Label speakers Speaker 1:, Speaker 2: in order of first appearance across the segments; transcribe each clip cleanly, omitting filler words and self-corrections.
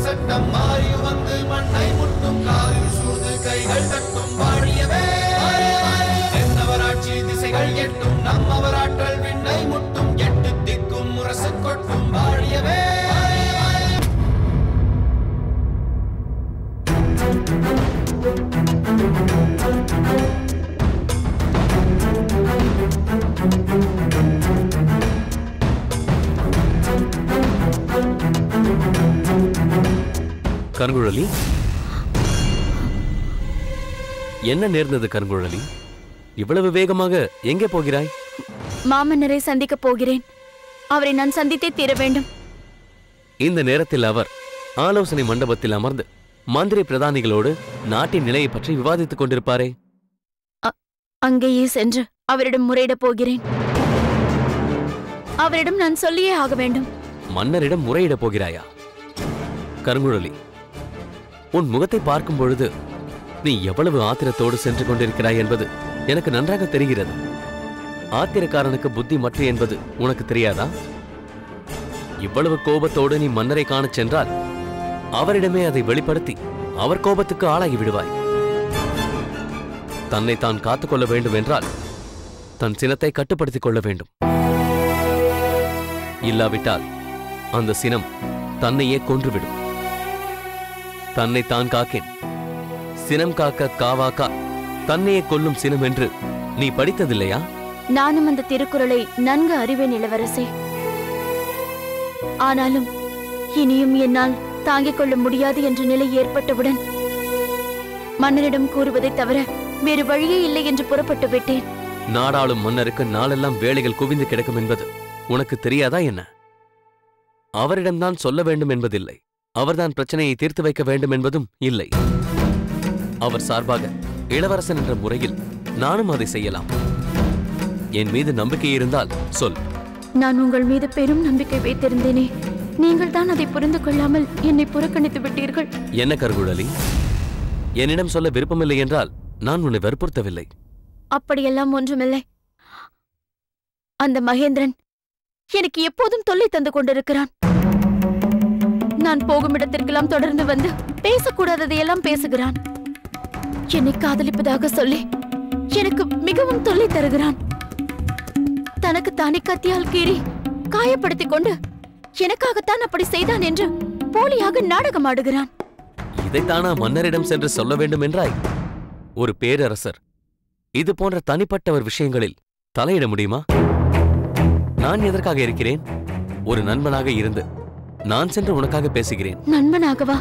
Speaker 1: சட்டம் மாறி வந்து மண்ணை முட்டும் காலில் சூழ்ந்து கைகள் தட்டும் வாழியவே என்னவராட்சி திசைகள் எட்டும் நம்மவராற்றல் விண்ணை முட்டும் எட்டு திக்கும் முரசு கொட்டும் வாழியவே
Speaker 2: கருங்குழலி, என்ன நேர்ந்தது கருங்குழலி? இவ்வளவு வேகமாக எங்கே போகிறாய்?
Speaker 3: மாமன்னரை சந்திக்க போகிறேன். அவரை நான் சந்தித்தே தீர வேண்டும்.
Speaker 2: இந்த நேரத்தில் அவர் ஆலோசனை மண்டபத்தில் அமர்ந்து மந்திரி பிரதானிகளோடு நாட்டின் நிலையை பற்றி விவாதித்துக் கொண்டிருப்பாரே.
Speaker 3: அங்கேயே சென்று அவரிடம் முறையிடப் போகிறேன். அவரிடம் நான் சொல்லியே ஆக வேண்டும்.
Speaker 2: மன்னரிடம் முறையிடப் போகிறாயா? கருங்குழலி, உன் முகத்தை பார்க்கும் பொழுது நீ எவ்வளவு ஆத்திரத்தோடு சென்று கொண்டிருக்கிறாய் என்பது எனக்கு நன்றாக தெரிகிறது. ஆத்திரக்காரனுக்கு புத்தி மற்ற என்பது உனக்கு தெரியாதா? இவ்வளவு கோபத்தோடு நீ மன்னரை காணச் சென்றால் அவரிடமே அதை வெளிப்படுத்தி அவர் கோபத்துக்கு ஆளாகி விடுவாய். தன்னை தான் காத்துக்கொள்ள வேண்டும் என்றால் தன் சினத்தை கட்டுப்படுத்திக் கொள்ள வேண்டும். இல்லாவிட்டால் அந்த சினம் தன்னையே கொன்றுவிடும். தன்னை தான் காக்கேன், சினம் காக்க காவாக்கா, தன்னையே கொல்லும் சினம் என்று நீ படித்ததில்லையா?
Speaker 3: நானும் அந்த திருக்குறளை நன்கு அறிவேன் இளவரசே. ஆனாலும் இனியும் என்னால் தாங்கிக் கொள்ள முடியாது என்ற நிலை ஏற்பட்டவுடன் மன்னரிடம் கூறுவதை தவிர வேறு வழியே இல்லை என்று புறப்பட்டு விட்டேன்.
Speaker 2: நாடாளும் மன்னருக்கு நாளெல்லாம் வேலைகள் குவிந்து கிடக்கும் என்பது உனக்கு தெரியாதா என்ன? அவரிடம்தான் சொல்ல வேண்டும் என்பதில்லை, அவர்தான் பிரச்சனையை தீர்த்து வைக்க வேண்டும் என்பதும் இல்லை. அவர் சார்பாக இளவரசன் என்ற முறையில் நானும் அதை செய்யலாம். என் மீது நம்பிக்கை இருந்தால் சொல்.
Speaker 3: நான் உங்கள் மீது பெரும் நம்பிக்கை வைத்திருந்தேனே. நீங்கள் தான் அதை புரிந்து கொள்ளாமல் என்னை புறக்கணித்து விட்டீர்கள்.
Speaker 2: என்ன கருங்குழலி, என்னிடம் சொல்ல விருப்பமில்லை என்றால் நான் உன்னை வற்புறுத்தவில்லை.
Speaker 3: அப்படியெல்லாம் ஒன்றுமில்லை. அந்த மகேந்திரன் எனக்கு எப்போதும் தொல்லை தந்து கொண்டிருக்கிறான். நான் போகும் இடத்திற்கெல்லாம் தொடர்ந்து வந்து பேசக்கூடாததையெல்லாம் பேசுகிறான். என்னை காதலிப்பதாக சொல்லி எனக்கு மிகவும் தொல்லை தருகிறான். தனக்கு தானே கத்தியால் கீறி காயப்படுத்திக் கொண்டு எனக்காகத்தான் அப்படி செய்தான் என்று போலியாக நாடகமாடுகிறான்.
Speaker 2: இதைத்தானா மன்னரிடம் சென்று சொல்ல வேண்டும் என்றாய்? ஒரு பேரரசர் இது போன்ற தனிப்பட்டவர் விஷயங்களில் தலையிட முடியுமா? நான் எதற்காக இருக்கிறேன்? ஒரு நண்பனாக இருந்து நான் சென்று உனக்காக பேசுகிறேன்.
Speaker 3: நண்பனாகவா?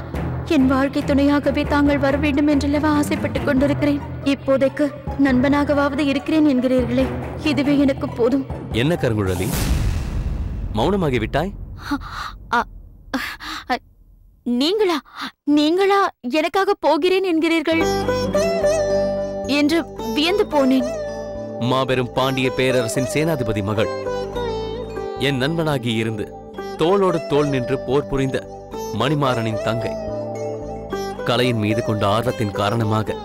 Speaker 3: என் வாழ்க்கை துணையாகவே தாங்கள் வர வேண்டும் என்றல்லவா ஆசைப்பட்டுக் கொண்டிருக்கிறேன். இப்போதைக்கு நண்பனாகவாவது இருக்கிறேன் என்கிறீர்களே, இதுவே எனக்கு போதும்.
Speaker 2: என்ன கருங்குழலி, மௌனமாகிவிட்டாய்?
Speaker 3: நீங்களா எனக்காக போகிறேன் என்கிறீர்கள் என்று வியந்து போனேன்.
Speaker 2: மாபெரும் பாண்டிய பேரரசின் சேனாதிபதி மகள், என் நண்பனாகி இருந்து தோளோடு தோள் நின்று போர் புரிந்த மணிமாறனின் தங்கை, கலையின் மீது கொண்ட ஆர்வத்தின் காரணமாக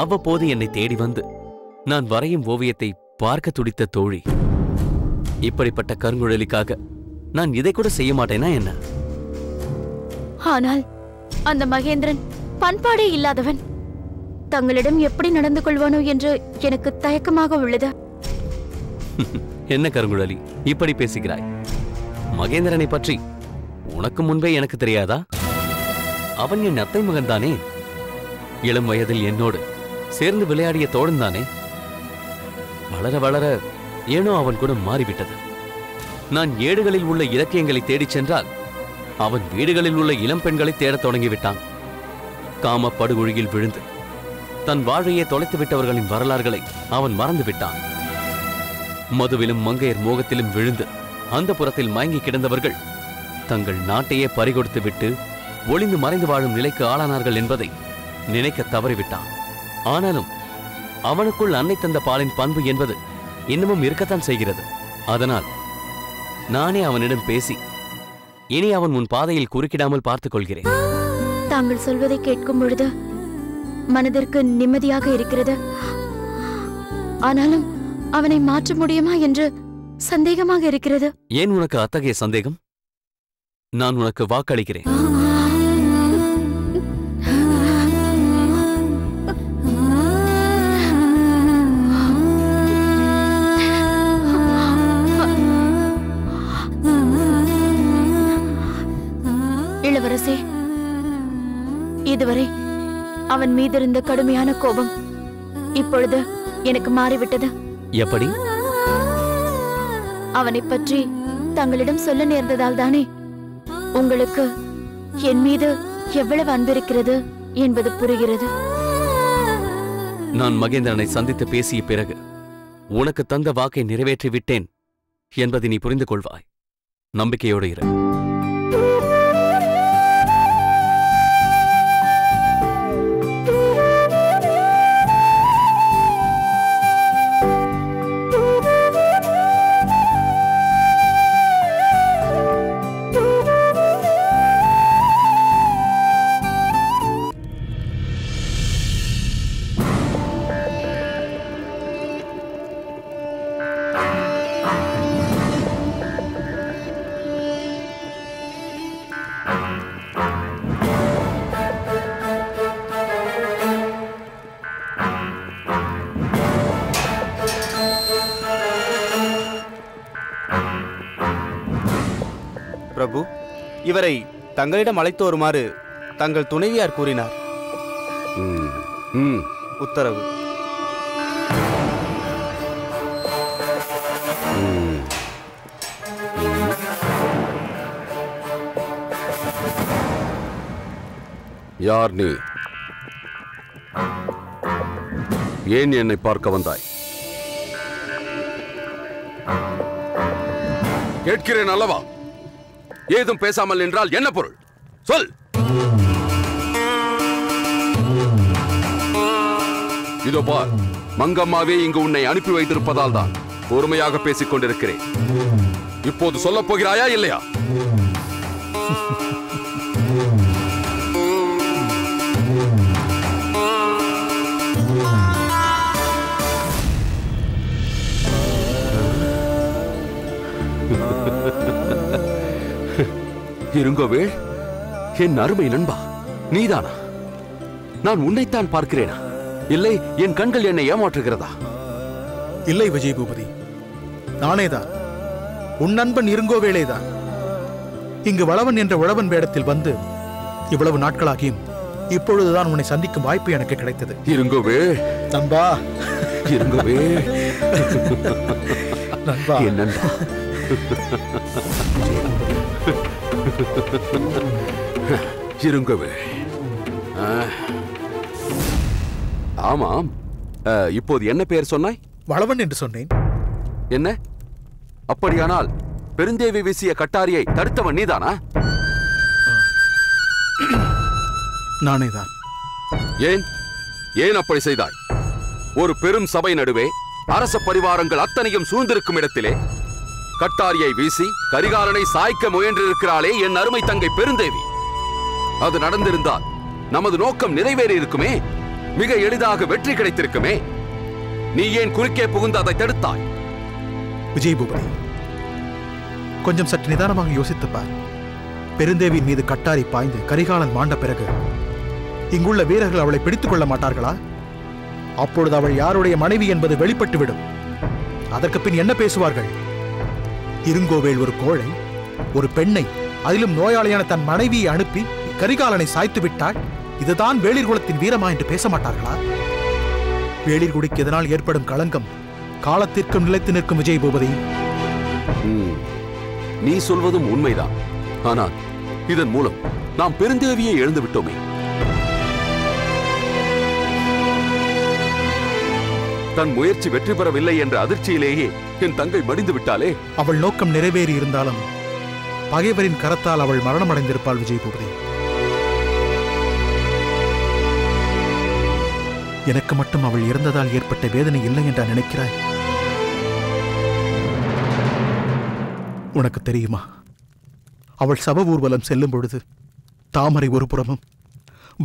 Speaker 2: அவ்வப்போது என்னை தேடி வந்து நான் வரையும் ஓவியத்தை பார்க்க துடித்த தோழி. இப்படிப்பட்ட கருங்குழலிக்காக நான் இதை கூட செய்ய மாட்டேனா என்ன?
Speaker 3: ஆனால் அந்த மகேந்திரன் பண்பாடே இல்லாதவன். தங்களிடம் எப்படி நடந்து கொள்வானோ என்று எனக்கு தயக்கமாக உள்ளது.
Speaker 2: என்ன கருங்குழலி, இப்படி பேசுகிறாய்? மகேந்திரனை பற்றி உனக்கு முன்பே எனக்கு தெரியாதா? அவன் என் அத்தை மகன்தானே. இளம் வயதில் என்னோடு சேர்ந்து விளையாடிய தோழன் தானே. வளர வளர ஏனோ அவன் கூட மாறிவிட்டது. நான் ஏடுகளில் உள்ள இலக்கியங்களை தேடிச் சென்றால் அவன் வீடுகளில் உள்ள இளம் பெண்களை தேடத் தொடங்கிவிட்டான். காம படுகொழியில் விழுந்து தன் வாழ்வையே தொலைத்து விட்டவர்களின் வரலாறுகளை அவன் மறந்து விட்டான். மதுவிலும் மங்கையர் மோகத்திலும் விழுந்து அந்த புறத்தில் மயங்கி கிடந்தவர்கள் தங்கள் நாட்டையே பறிகொடுத்து விட்டு ஒளிந்து மறைந்து வாழும் நிலைக்கு ஆளானார்கள் என்பதை நினைக்க தவறிவிட்டான். ஆனாலும் அவனுக்குள் அன்னை தந்த பாலின் பண்பு என்பது இன்னமும் இருக்கத்தான் செய்கிறது. அதனால் நானே அவனிடம் பேசி இனி அவன் உன் பாதையில் குறுக்கிடாமல் பார்த்துக் கொள்கிறேன்.
Speaker 3: தாங்கள் சொல்வதை கேட்கும் பொழுது மனதிற்கு நிம்மதியாக இருக்கிறது. ஆனாலும் அவனை மாற்ற முடியுமா என்று சந்தேகமாக இருக்கிறது.
Speaker 2: ஏன் உனக்கு அத்தகைய சந்தேகம்? நான் உனக்கு வாக்களிக்கிறேன்.
Speaker 3: இளவரசே, இதுவரை அவன் மீது இருந்த கடுமையான கோபம் இப்பொழுது எனக்கு மாறிவிட்டது.
Speaker 2: எப்படி?
Speaker 3: அவனை பற்றி தங்களிடம் சொல்ல நேர்ந்ததால் தானே உங்களுக்கு என் மீது எவ்வளவு அன்பிருக்கிறது என்பது புரிகிறது.
Speaker 2: நான் மகேந்திரனை சந்தித்து பேசிய பிறகு உனக்கு தந்த வாக்கை நிறைவேற்றி விட்டேன் என்பதை நீ புரிந்து கொள்வாய். நம்பிக்கையோடு இரு.
Speaker 4: பிரபு, இவரை தங்களிடம் அழைத்து வருமாறு தங்கள் துணைவியார் கூறினார். உத்தரவு.
Speaker 5: யார் நீ? ஏன் என்னை பார்க்க வந்தாய்? கேட்கிறேன் அல்லவா? ஏதும் பேசாமல் என்றால் என்ன பொருள்? சொல். இதோ பார், மங்கம்மாவே இங்கு உன்னை அனுப்பி வைத்திருப்பதால் தான் பொறுமையாக பேசிக் கொண்டிருக்கிறேன். இப்போது சொல்லப் போகிறாயா இல்லையா? இருங்கோவே, என் அருமை நண்பா, நீதானா? நான் உன்னைத்தான் பார்க்கிறேனா? இல்லை, என் கண்கள் என்னை ஏமாற்றுகிறதா?
Speaker 6: இல்லை விஜய் பூபதி, நானேதான். உன் நண்பன் இருங்கோவேளேதான். இங்கு வளவன் என்ற உழவன் வேடத்தில் வந்து இவ்வளவு நாட்களாகியும் இப்பொழுதுதான் உன்னை சந்திக்கும் வாய்ப்பு எனக்கு கிடைத்தது.
Speaker 5: இருங்கோவே
Speaker 6: நண்பா,
Speaker 5: இருங்கோவே
Speaker 6: நண்பா,
Speaker 5: என் நண்பா. இருங்கவே. ஆமாம், இப்போது என்ன பெயர் சொன்னாய்?
Speaker 6: வளவன் என்று சொன்னேன்.
Speaker 5: என்ன? அப்படியானால் பெருந்தேவி வீசிய கட்டாரியை தடுத்தவன் நீதானா?
Speaker 6: நானேதான்.
Speaker 5: ஏன் ஏன் அப்படி செய்தாய்? ஒரு பெரும் சபை நடுவே அரச பரிவாரங்கள் அத்தனையும் சூழ்ந்திருக்கும் இடத்திலே கட்டாரியை வீசி கரிகாலனை சாய்க்க முயன்றிருக்கிறாளே என் அருமை தங்கை பெருந்தேவி. அது நடந்திருந்தால் நமது நோக்கம் நிறைவேறி இருக்குமே, மிக எளிதாக வெற்றி கிடைத்திருக்குமே. நீ ஏன் குறுக்கே புகுந்து அதை தடுத்தாய்?
Speaker 6: விஜய் பூபதி, கொஞ்சம் சற்று நிதானமாக யோசித்துப்பார். பெருந்தேவியின் மீது கட்டாரி பாய்ந்து கரிகாலன் மாண்ட பிறகு இங்குள்ள வீரர்கள் அவளை பிடித்துக் கொள்ள மாட்டார்களா? அப்பொழுது அவள் யாருடைய மனைவி என்பது வெளிப்பட்டுவிடும். அதற்கு பின் என்ன பேசுவார்கள்? இருங்கோவேல் ஒரு கோழை, ஒரு பெண்ணை, அதிலும் நோயாளியான தன் மனைவியை அனுப்பி கரிகாலனை சாய்த்து விட்டாள். இதுதான் வேளிர் குலத்தின் வீரமா என்று பேச மாட்டார்களா? வேளிர் குடிக்கு இதனால் ஏற்படும் களங்கம் காலத்திற்கும் நிலைத்து நிற்கும் விஜய் பூபதி.
Speaker 5: நீ சொல்வதும் உண்மைதான். ஆனால் இதன் மூலம் நாம் பெருந்தேவியை எழுந்து விட்டோமே. தன் முயற்சி வெற்றி பெறவில்லை என்ற அதிர்ச்சியிலேயே என் தங்கை மடிந்து விட்டாளே.
Speaker 6: அவள் நோக்கம் நிறைவேறி இருந்தாலும் பகைவரின் கரத்தால் அவள் மரணமடைந்திருப்பாள் விஜய் பூபதி. எனக்கு மட்டும் அவள் இறந்ததால் ஏற்பட்ட வேதனை இல்லை என்றா நினைக்கிறாய்? உனக்கு தெரியுமா, அவள் சப ஊர்வலம் செல்லும் பொழுது தாமரை ஒரு புறமும்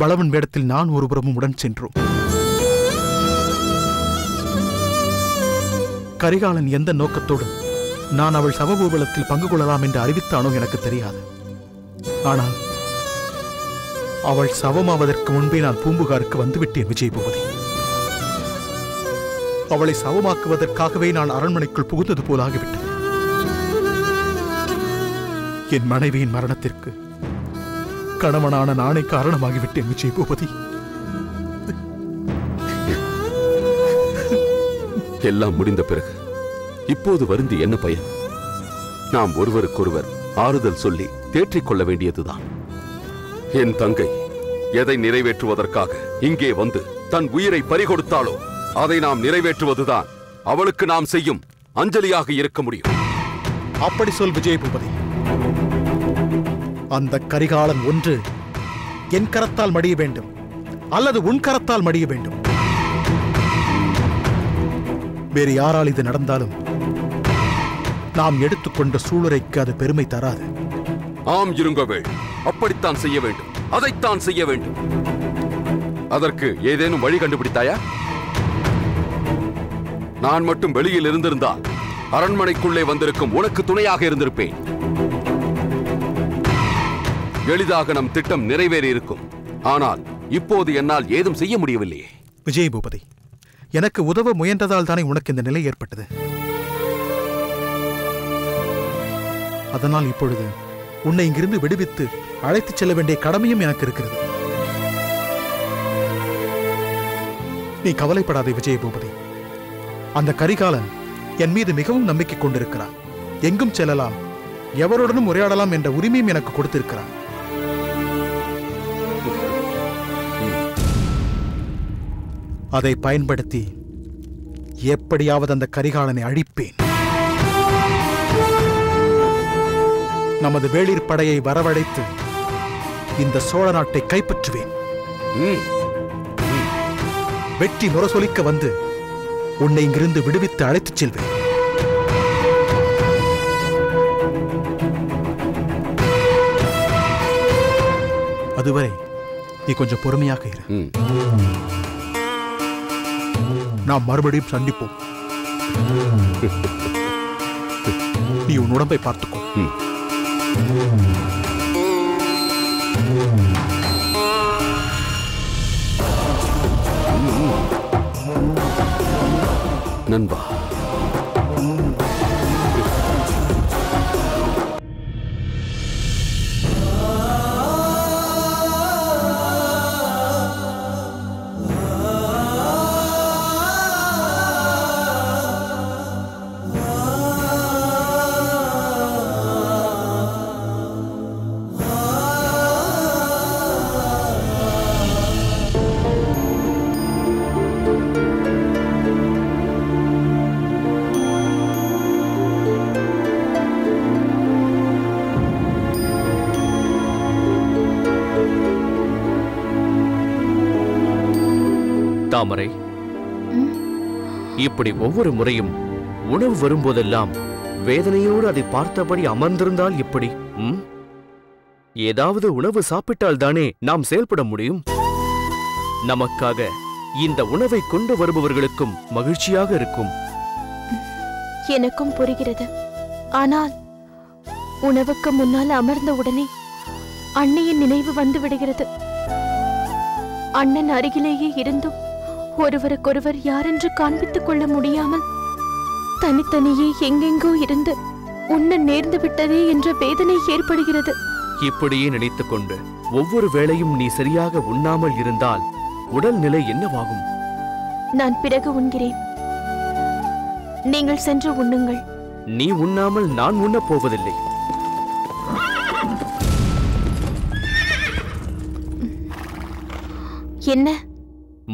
Speaker 6: வளவன் வேடத்தில் நான் ஒரு புறமும் உடன் சென்றோம். கரிகாலன் எந்த நோக்கத்தோடும் நான் அவள் சப ஊர்வலத்தில் பங்கு கொள்ளலாம் என்று அறிவித்தானோ எனக்கு தெரியாது. ஆனால் அவள் சவமாவதற்கு முன்பே நான் பூம்புகாருக்கு வந்துவிட்டேன் விஜய் பூபதி. அவளை சவமாக்குவதற்காகவே நான் அரண்மனைக்குள் புகுந்தது போலாகிவிட்டது. என் மனைவியின் மரணத்திற்கு கணவனான நானே காரணமாகிவிட்டேன் விஜய் பூபதி.
Speaker 5: எல்லாம் முடிந்த பிறகு இப்போது வருந்தி என்ன பயன்? நாம் ஒருவருக்கொருவர் ஆறுதல் சொல்லி தேற்றிக் கொள்ள வேண்டியதுதான். என் தங்கை எதை நிறைவேற்றுவதற்காக இங்கே வந்து தன் உயிரை பறிகொடுத்தாளோ அதை நாம் நிறைவேற்றுவதுதான் அவளுக்கு நாம் செய்யும் அஞ்சலியாக இருக்க முடியும்.
Speaker 6: அப்படி சொல் விஜய் பூபதி. அந்த கரிகாலன் ஒன்று என் கரத்தால் மடிய வேண்டும், அல்லது உன் கரத்தால் மடிய வேண்டும். வேறு யாரால் இது நடந்தாலும் நாம் எடுத்துக்கொண்ட சூளுரைக்கு அது பெருமை தராது.
Speaker 5: ஆம் இருங்கவேள், அப்படித்தான் செய்ய வேண்டும், அதைத்தான் செய்ய வேண்டும். அதற்கு ஏதேனும் வழி கண்டுபிடித்தாயா? நான் மட்டும் வெளியில் இருந்திருந்தால் அரண்மனைக்குள்ளே வந்திருக்கும் உனக்கு துணையாக இருந்திருப்பேன். எளிதாக நம் திட்டம் நிறைவேறி இருக்கும். ஆனால் இப்போது என்னால் ஏதும் செய்ய முடியவில்லையே.
Speaker 6: விஜய் பூபதி, எனக்கு உதவ முயன்றதால் தானே உனக்கு இந்த நிலை ஏற்பட்டது. அதனால் இப்பொழுது உன்னை இங்கிருந்து விடுவித்து அழைத்துச் செல்ல வேண்டிய கடமையும் எனக்கு இருக்கிறது. நீ கவலைப்படாதே விஜய் பூபதி. அந்த கரிகாலன் என் மீது மிகவும் நம்பிக்கை கொண்டிருக்கிறான். எங்கும் செல்லலாம், எவருடனும் உரையாடலாம் என்ற உரிமையும் எனக்கு கொடுத்திருக்கிறான். அதை பயன்படுத்தி எப்படியாவது அந்த கரிகாலனை அழிப்பேன். நமது வேளிர் படையை வரவழைத்து இந்த சோழ நாட்டை கைப்பற்றுவேன். வெற்றி முரசொலிக்க வந்து உன்னை இங்கிருந்து விடுவித்து அழைத்துச் செல்வேன். அதுவரை நீ கொஞ்சம் பொறுமையாக இரு. நாம் மறுபடியும் சந்திப்போம். நீ உன் உடம்பை பார்த்துக்கோ.
Speaker 5: நண்பா,
Speaker 7: தாமரை, இப்படி ஒவ்வொரு முறையும் உணவு வரும்போதெல்லாம் வேதனையோடு அதை பார்த்தபடி அமர்ந்திருந்தால் எப்படி? ஏதாவது உணவு சாப்பிட்டால் தானே நாம் செயல்பட முடியும். நமக்காக இந்த உணவை கொண்டு வருபவர்களுக்கும் மகிழ்ச்சியாக இருக்கும்.
Speaker 3: எனக்கும் புரிகிறது. ஆனால் உணவுக்கு முன்னால் அமர்ந்த உடனே அன்னையின் நினைவு வந்து விடுகிறது. அண்ணன் அருகிலேயே இருந்தும் ஒருவருக்கொருவர் யாரென்று காண்பித்துக் கொள்ள முடியாமல் தனித்தனியே எங்கெங்கோ இருந்து உண்ண நேர்ந்து விட்டதே என்ற வேதனை ஏற்படுகிறது.
Speaker 7: இப்படியே நினைத்துக் கொண்டு ஒவ்வொரு வேளையும் நீ சரியாக உண்ணாமல் இருந்தால் உடல் நிலை என்னவாகும்?
Speaker 3: நான் பிறகு உண்கிறேன். நீங்கள் சென்று உண்ணுங்கள்.
Speaker 7: நீ உண்ணாமல் நான் உண்ணப் போவதில்லை.
Speaker 3: என்ன?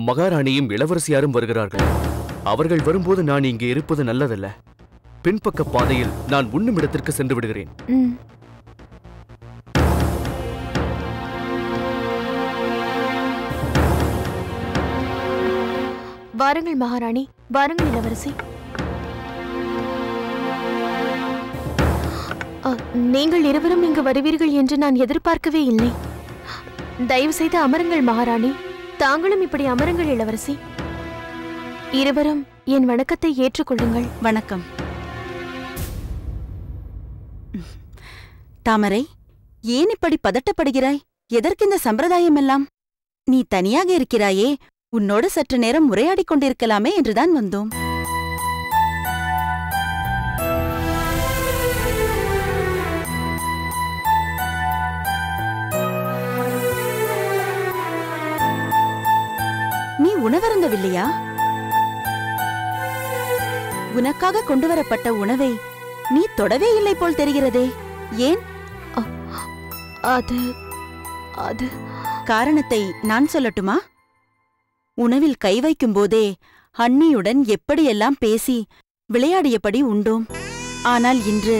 Speaker 7: மகாராணியும் இளவரசியாரும் வருகிறார்கள். அவர்கள் வரும்போது நான் இங்கே இருப்பது நல்லதல்ல. பின்பக்க பாதையில் நான் உண்ணும் இடத்திற்கு சென்று விடுகிறேன்.
Speaker 3: வாருங்கள் மகாராணி, வாருங்கள் இளவரசி. நீங்கள் இருவரும் இங்கு வருவீர்கள் என்று நான் எதிர்பார்க்கவே இல்லை. தயவு செய்து அமருங்கள் மகாராணி. தாங்களும் இப்படி அமருங்கள் இளவரசி. இருவரும் என் வணக்கத்தை ஏற்றுக்கொள்ளுங்கள்.
Speaker 8: வணக்கம். தாமரை, ஏன் இப்படி பதட்டப்படுகிறாய்? எதற்கு இந்த சம்பிரதாயம் எல்லாம்? நீ தனியாக இருக்கிறாயே, உன்னோடு சற்று நேரம் உரையாடிக் கொண்டிருக்கலாமே என்றுதான் வந்தோம். முடியவில்லையா? உனக்காக கொண்டு வரப்பட்ட உணவை நீ தொடவே இல்லை போல் தெரிகிறதே. ஏன்?
Speaker 3: அது அது
Speaker 8: காரணத்தை நான் சொல்லட்டுமா? உணவில் கை வைக்கும் போதே அண்ணியுடன் எப்படியெல்லாம் பேசி விளையாடியபடி உண்டோம். ஆனால் இன்று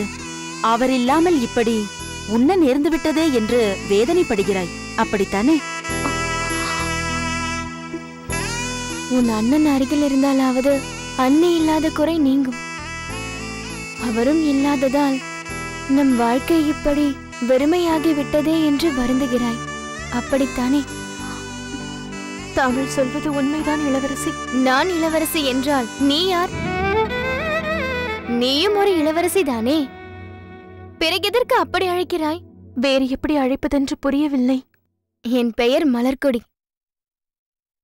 Speaker 8: அவரில்லாமல் இப்படி உண்ண நேர்ந்துவிட்டதே என்று வேதனைப்படுகிறாய், அப்படித்தானே?
Speaker 3: உன் அண்ணன் அருகில் இருந்தாலாவது அண்ணி இல்லாத குறை நீங்கும். அவரும் இல்லாததால் நம் வாழ்க்கை இப்படி வெறுமையாகி விட்டதே என்று வருந்துகிறாய், அப்படித்தானே? தாங்கள் சொல்வது உண்மைதான் இளவரசி. நான் இளவரசி என்றால் நீ யார்? நீயும் ஒரு இளவரசி தானே. பிறகு எதற்கு அப்படி அழைக்கிறாய்? வேறு எப்படி அழைப்பதென்று புரியவில்லை. என் பெயர் மலர்கொடி.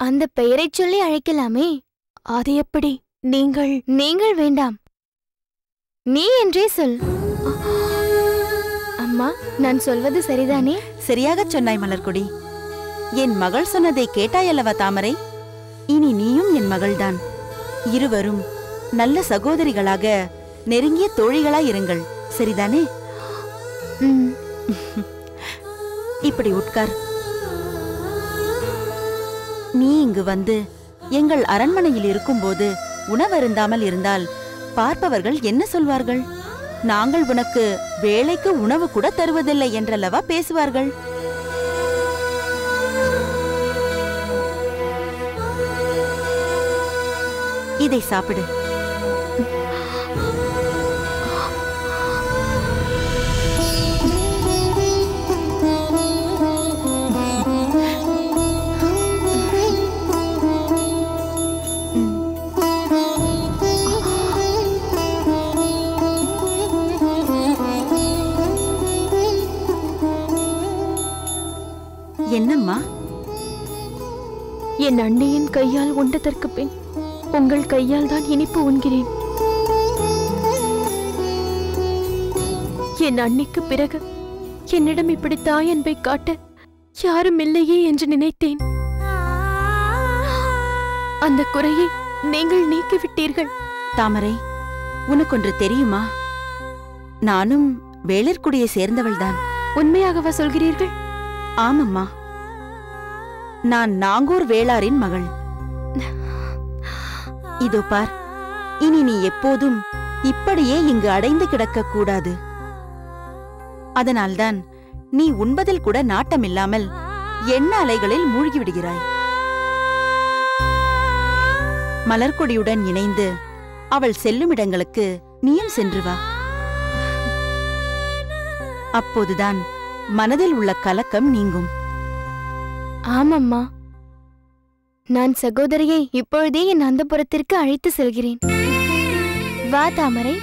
Speaker 3: அந்த பெயரைச் சொல்லி அழைக்கலாமே. அது எப்படி? நீங்கள் வேண்டாம், நீ என்றே சொல். அம்மா, நான் சொல்வது சரிதானே?
Speaker 8: சரியாகச் சொன்னாய் மலர்கொடி. என் மகள் சொன்னதை கேட்டாயல்லவா தாமரை? இனி நீயும் என் மகள்தான். இருவரும் நல்ல சகோதரிகளாக நெருங்கிய தோழிகளாயிருங்கள், சரிதானே? இப்படி உட்கார். நீ இங்கு வந்து எங்கள் அரண்மனையில் இருக்கும்போது உணவருந்தாமல் இருந்தால் பார்ப்பவர்கள் என்ன சொல்வார்கள்? நாங்கள் உனக்கு வேளைக்கு உணவு கூட தருவதில்லை என்றல்லவா பேசுவார்கள். இதை சாப்பிடு. என்னம்மா?
Speaker 3: என் அண்ணியின் கையால் உண்டதற்கு பின் உங்கள் கையால் தான் இனிப்பு உண்கிறேன். என் அண்ணிக்கு பிறகு என்னிடம் இப்படி தாய் அன்பை காட்ட யாரும் இல்லையே என்று நினைத்தேன். அந்த குறையை நீங்கள் நீக்கிவிட்டீர்கள்.
Speaker 8: தாமரை, உனக்கொன்று தெரியுமா? நானும் வேளிர்குடியை சேர்ந்தவள்தான்.
Speaker 3: உண்மையாகவா சொல்கிறீர்கள்?
Speaker 8: ஆமம்மா, நான் நாங்கூர் வேளாரின் மகள். இதோ பார், இனி நீ எப்போதும் இப்படியே இங்கு அடைந்து கிடக்க கூடாது. அதனால்தான் நீ உண்பதில் கூட நாட்டமில்லாமல் எண்ண அலைகளில் மூழ்கிவிடுகிறாய். மலர்கொடியுடன் இணைந்து அவள் செல்லுமிடங்களுக்கு நீயும் சென்று வா. அப்போதுதான் மனதில் உள்ள கலக்கம் நீங்கும்.
Speaker 3: ஆமம்மா, நான் சகோதரியை இப்பொழுதே என் அந்தப்புறத்திற்கு அழைத்து செல்கிறேன். வா தாமரை.